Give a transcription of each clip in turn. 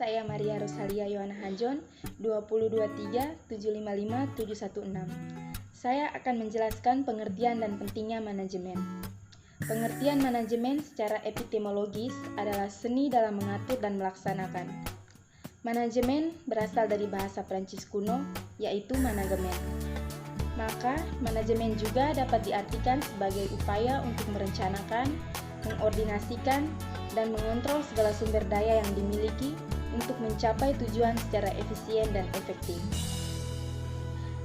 Saya Maria Rosalia Yohana Hanjon, 20237555716. Saya akan menjelaskan pengertian dan pentingnya manajemen. Pengertian manajemen secara epistemologis adalah seni dalam mengatur dan melaksanakan. Manajemen berasal dari bahasa Prancis kuno, yaitu managemen. Maka, manajemen juga dapat diartikan sebagai upaya untuk merencanakan, mengordinasikan, dan mengontrol segala sumber daya yang dimiliki untuk mencapai tujuan secara efisien dan efektif.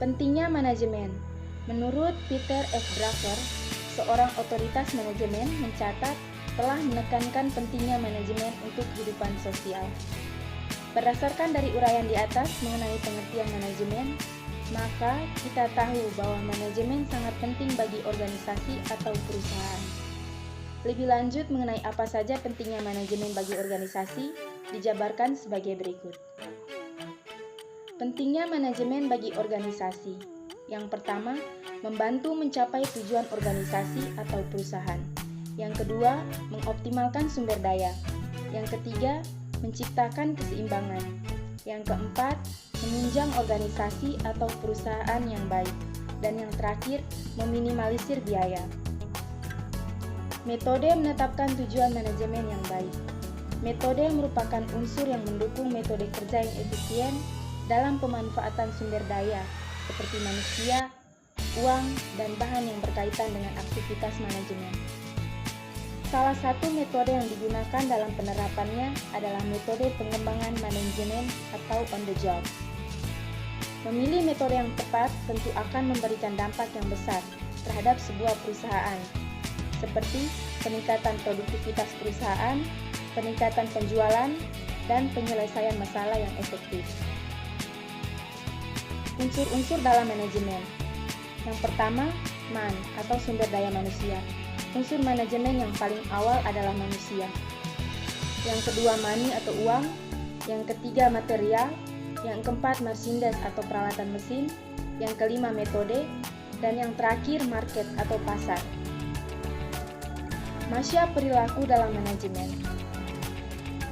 Pentingnya manajemen. Menurut Peter F. Drucker, seorang otoritas manajemen mencatat telah menekankan pentingnya manajemen untuk kehidupan sosial. Berdasarkan dari uraian di atas mengenai pengertian manajemen, maka kita tahu bahwa manajemen sangat penting bagi organisasi atau perusahaan. Lebih lanjut mengenai apa saja pentingnya manajemen bagi organisasi, dijabarkan sebagai berikut. Pentingnya manajemen bagi organisasi. Yang pertama, membantu mencapai tujuan organisasi atau perusahaan. Yang kedua, mengoptimalkan sumber daya. Yang ketiga, menciptakan keseimbangan. Yang keempat, menunjang organisasi atau perusahaan yang baik. Dan yang terakhir, meminimalisir biaya. Metode menetapkan tujuan manajemen yang baik. Metode merupakan unsur yang mendukung metode kerja yang efisien dalam pemanfaatan sumber daya, seperti manusia, uang, dan bahan yang berkaitan dengan aktivitas manajemen. Salah satu metode yang digunakan dalam penerapannya adalah metode pengembangan manajemen atau on the job. Memilih metode yang tepat tentu akan memberikan dampak yang besar terhadap sebuah perusahaan, seperti peningkatan produktivitas perusahaan, peningkatan penjualan, dan penyelesaian masalah yang efektif. Unsur-unsur dalam manajemen. Yang pertama, man atau sumber daya manusia. Unsur manajemen yang paling awal adalah manusia. Yang kedua, money atau uang. Yang ketiga, material. Yang keempat, merchandise atau peralatan mesin. Yang kelima, metode. Dan yang terakhir, market atau pasar. Masyab perilaku dalam manajemen.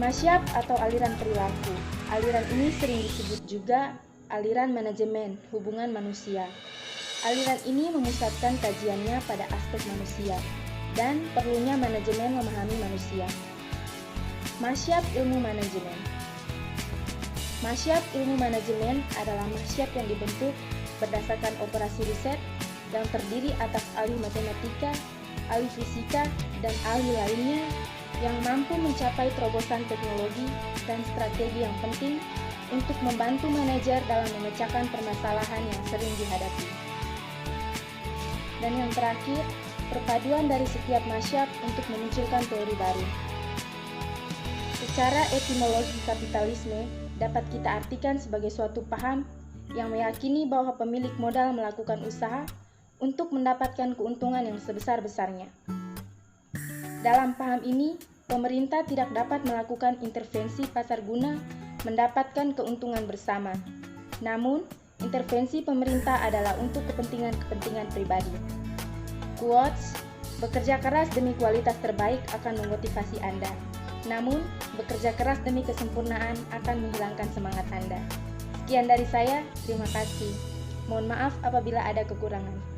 Masyab atau aliran perilaku. Aliran ini sering disebut juga aliran manajemen hubungan manusia. Aliran ini memusatkan kajiannya pada aspek manusia dan perlunya manajemen memahami manusia. Masyab ilmu manajemen. Masyab ilmu manajemen adalah masyab yang dibentuk berdasarkan operasi riset yang terdiri atas ahli matematika, ahli fisika, dan ahli lainnya yang mampu mencapai terobosan teknologi dan strategi yang penting untuk membantu manajer dalam memecahkan permasalahan yang sering dihadapi. Dan yang terakhir, perpaduan dari setiap masyab untuk memunculkan teori baru. Secara etimologi kapitalisme dapat kita artikan sebagai suatu paham yang meyakini bahwa pemilik modal melakukan usaha untuk mendapatkan keuntungan yang sebesar-besarnya. Dalam paham ini, pemerintah tidak dapat melakukan intervensi pasar guna mendapatkan keuntungan bersama. Namun, intervensi pemerintah adalah untuk kepentingan-kepentingan pribadi. Quotes, bekerja keras demi kualitas terbaik akan memotivasi Anda. Namun, bekerja keras demi kesempurnaan akan menghilangkan semangat Anda. Sekian dari saya, terima kasih. Mohon maaf apabila ada kekurangan.